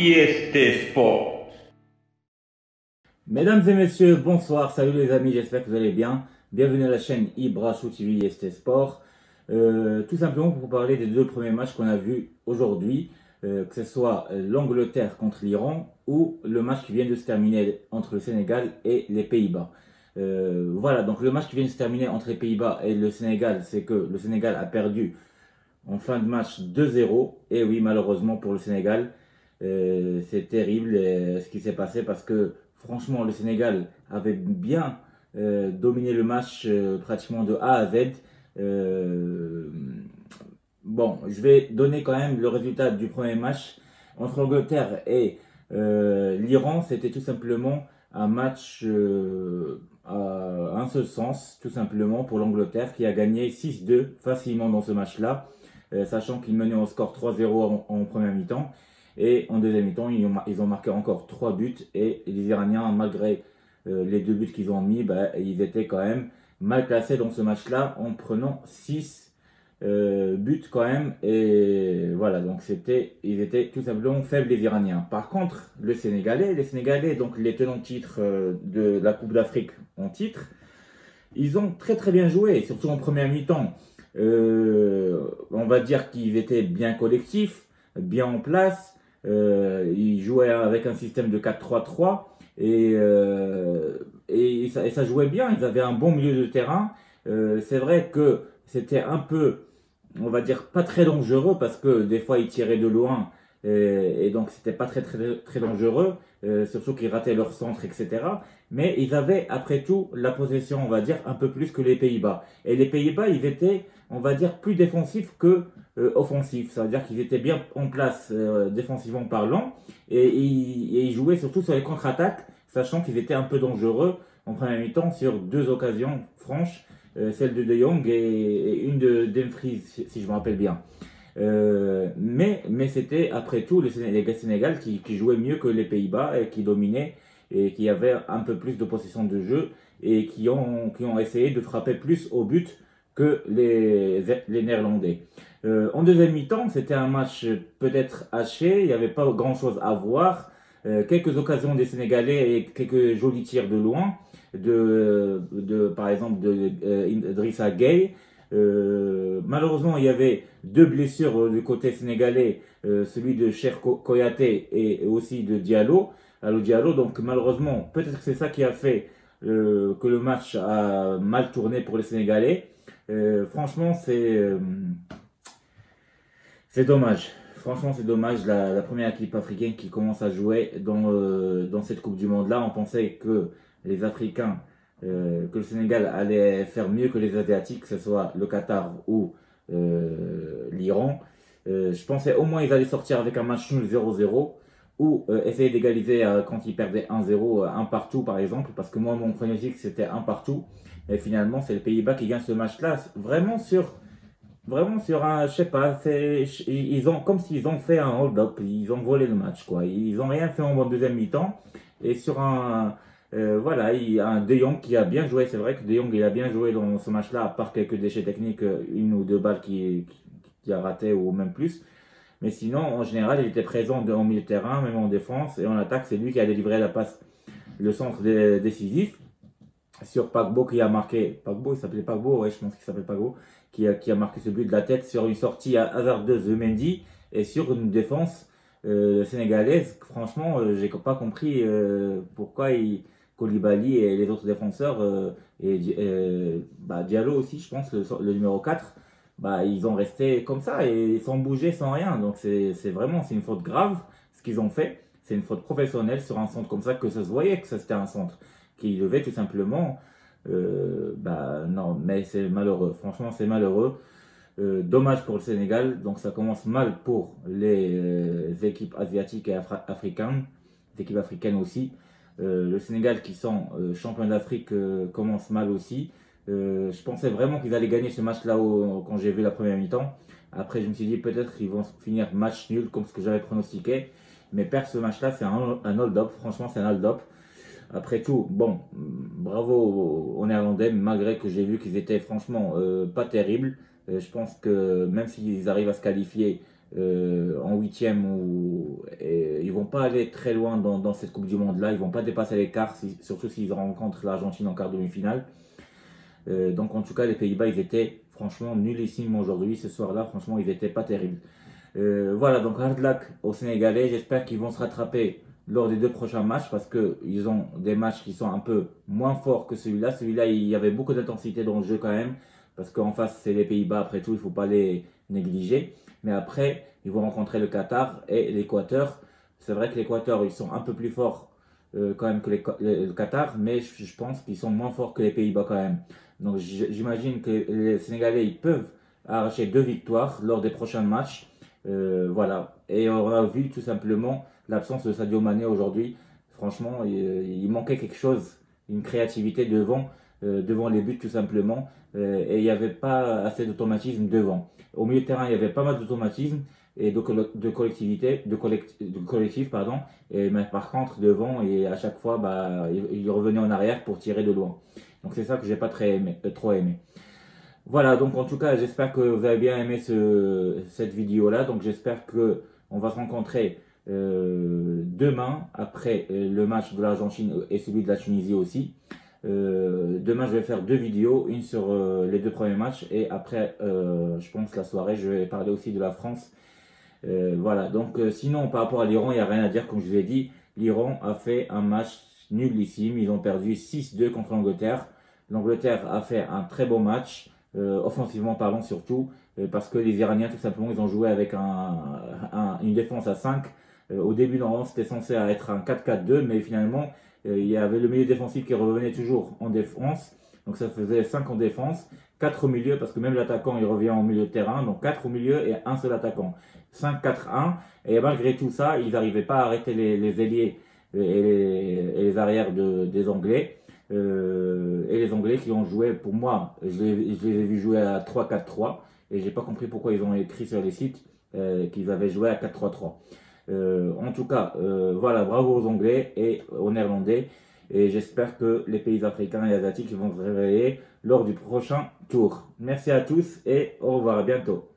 este Sport. Mesdames et messieurs, bonsoir, salut les amis, j'espère que vous allez bien. Bienvenue à la chaîne Ibrahim TV ST Sport. Tout simplement pour vous parler des deux premiers matchs qu'on a vus aujourd'hui, que ce soit l'Angleterre contre l'Iran ou le match qui vient de se terminer entre le Sénégal et les Pays-Bas. Voilà, donc le match qui vient de se terminer entre les Pays-Bas et le Sénégal, c'est que le Sénégal a perdu en fin de match 2-0. Et oui, malheureusement pour le Sénégal, c'est terrible ce qui s'est passé parce que franchement, le Sénégal avait bien dominé le match pratiquement de A à Z. Bon, je vais donner quand même le résultat du premier match entre l'Angleterre et l'Iran. C'était tout simplement un match à un seul sens, tout simplement pour l'Angleterre qui a gagné 6-2 facilement dans ce match-là, sachant qu'ils menaient au score 3-0 en première mi-temps. Et en deuxième mi-temps, ils ont marqué encore 3 buts. Et les Iraniens, malgré les 2 buts qu'ils ont mis, ils étaient quand même mal classés dans ce match-là en prenant 6 buts quand même. Et voilà, donc ils étaient tout simplement faibles les Iraniens. Par contre, les Sénégalais, donc les tenants titres de la Coupe d'Afrique en titre, ils ont très très bien joué, surtout en première mi-temps. On va dire qu'ils étaient bien collectifs, bien en place. Ils jouaient avec un système de 4-3-3 et ça jouait bien. Ils avaient un bon milieu de terrain. C'est vrai que c'était un peu, on va dire, pas très dangereux parce que des fois ils tiraient de loin et donc c'était pas très très très dangereux, surtout qu'ils rataient leur centre, etc. Mais ils avaient après tout la possession, on va dire, un peu plus que les Pays-Bas. Et les Pays-Bas, ils étaient, on va dire, plus défensifs que offensifs. Ça veut dire qu'ils étaient bien en place défensivement parlant et ils jouaient surtout sur les contre-attaques, sachant qu'ils étaient un peu dangereux en première mi-temps sur 2 occasions franches, celle de De Jong et une de Dumfries, si je me rappelle bien. Mais c'était après tout les Sénégal qui jouaient mieux que les Pays-Bas et qui dominaient et qui avaient un peu plus de possession de jeu et qui ont essayé de frapper plus au but que les Néerlandais. En deuxième mi-temps, c'était un match peut-être haché, il n'y avait pas grand-chose à voir. Quelques occasions des Sénégalais et quelques jolis tirs de loin, par exemple Idrissa Gueye. Malheureusement, il y avait 2 blessures du côté sénégalais, celui de Cheikh Kouyaté et aussi de Diallo. Donc malheureusement, peut-être que c'est ça qui a fait que le match a mal tourné pour les Sénégalais. Franchement, c'est dommage. Franchement, c'est dommage. La première équipe africaine qui commence à jouer dans cette Coupe du Monde-là. On pensait que les Africains, que le Sénégal allait faire mieux que les Asiatiques, que ce soit le Qatar ou l'Iran. Je pensais au moins ils allaient sortir avec un match nul 0-0 ou essayer d'égaliser quand ils perdaient 1-0, un partout par exemple. Parce que moi, mon pronostic, c'était un partout. Et finalement, c'est les Pays-Bas qui gagnent ce match-là. Vraiment sur un, je sais pas, ils ont, comme s'ils ont fait un hold-up, ils ont volé le match, quoi. Ils ont rien fait en deuxième mi-temps. Et sur voilà, il y a un De Jong qui a bien joué. C'est vrai que De Jong, il a bien joué dans ce match-là, à part quelques déchets techniques, une ou deux balles qui a raté ou même plus. Mais sinon, en général, il était présent en milieu de terrain, même en défense. Et en attaque, c'est lui qui a délivré la passe, le centre décisif sur Pagbo qui a marqué. Pagbo, il s'appelait Pagbo, ouais, je pense qu'il s'appelle Pagbo, qui a marqué ce but de la tête sur une sortie hasardeuse de Mendy et sur une défense sénégalaise. Franchement, j'ai pas compris pourquoi Koulibaly et les autres défenseurs Diallo aussi, je pense, le numéro 4, ils ont resté comme ça et sans bouger, sans rien. Donc c'est une faute grave ce qu'ils ont fait. C'est une faute professionnelle sur un centre comme ça, que ça se voyait que c'était un centre qui devait tout simplement. Non, mais c'est malheureux. Franchement, c'est malheureux. Dommage pour le Sénégal. Donc ça commence mal pour les équipes asiatiques et africaines, les équipes africaines aussi. Le Sénégal qui sont champions d'Afrique commence mal aussi. Je pensais vraiment qu'ils allaient gagner ce match-là quand j'ai vu la première mi-temps. Après, je me suis dit peut-être qu'ils vont finir match nul comme ce que j'avais pronostiqué. Mais perdre ce match-là, c'est un hold-up. Franchement, c'est un hold-up. Après tout, bon, bravo aux Néerlandais, malgré que j'ai vu qu'ils étaient franchement pas terribles. Je pense que même s'ils arrivent à se qualifier en huitième, il ils vont pas aller très loin dans cette Coupe du Monde-là. Ils vont pas dépasser l'écart, surtout s'ils rencontrent l'Argentine en quart demi-finale. Donc en tout cas, les Pays-Bas, ils étaient franchement nullissimes aujourd'hui. Ce soir-là, franchement, ils n'étaient pas terribles. Voilà, donc hard luck aux Sénégalais. J'espère qu'ils vont se rattraper lors des 2 prochains matchs parce qu'ils ont des matchs qui sont un peu moins forts que celui-là. Celui-là, il y avait beaucoup d'intensité dans le jeu quand même parce qu'en face, c'est les Pays-Bas. Après tout, il ne faut pas les négliger. Mais après, ils vont rencontrer le Qatar et l'Équateur. C'est vrai que l'Équateur, ils sont un peu plus forts quand même que le Qatar, mais je pense qu'ils sont moins forts que les Pays-Bas quand même. Donc j'imagine que les Sénégalais, ils peuvent arracher 2 victoires lors des prochains matchs. Voilà. Et on a vu tout simplement l'absence de Sadio Mané aujourd'hui. Franchement, il manquait quelque chose, une créativité devant les buts tout simplement. Et il n'y avait pas assez d'automatisme devant. Au milieu de terrain, il y avait pas mal d'automatisme et de collectif, pardon. Mais par contre, devant, et à chaque fois, il revenait en arrière pour tirer de loin. Donc c'est ça que j'ai pas trop aimé. Voilà, donc en tout cas, j'espère que vous avez bien aimé cette vidéo-là. Donc j'espère que on va se rencontrer demain, après le match de l'Argentine et celui de la Tunisie aussi. Demain, je vais faire 2 vidéos, une sur les 2 premiers matchs et après, je pense la soirée, je vais parler aussi de la France. Voilà, donc sinon, par rapport à l'Iran, il n'y a rien à dire, comme je vous ai dit. L'Iran a fait un match nullissime. Ils ont perdu 6-2 contre l'Angleterre. L'Angleterre a fait un très beau match, offensivement parlant surtout, parce que les Iraniens, tout simplement, ils ont joué avec une défense à 5. Au début, normalement, c'était censé être un 4-4-2, mais finalement, il y avait le milieu défensif qui revenait toujours en défense. Donc ça faisait 5 en défense, 4 au milieu, parce que même l'attaquant, il revient au milieu de terrain. Donc 4 au milieu et un seul attaquant. 5-4-1. Et malgré tout ça, ils n'arrivaient pas à arrêter les ailiers et les arrières des Anglais. Et les Anglais qui ont joué, pour moi, je les ai vus jouer à 3-4-3. Et j'ai pas compris pourquoi ils ont écrit sur les sites qu'ils avaient joué à 4-3-3. En tout cas, voilà, bravo aux Anglais et aux Néerlandais. Et j'espère que les pays africains et asiatiques vont se réveiller lors du prochain tour. Merci à tous et au revoir, à bientôt.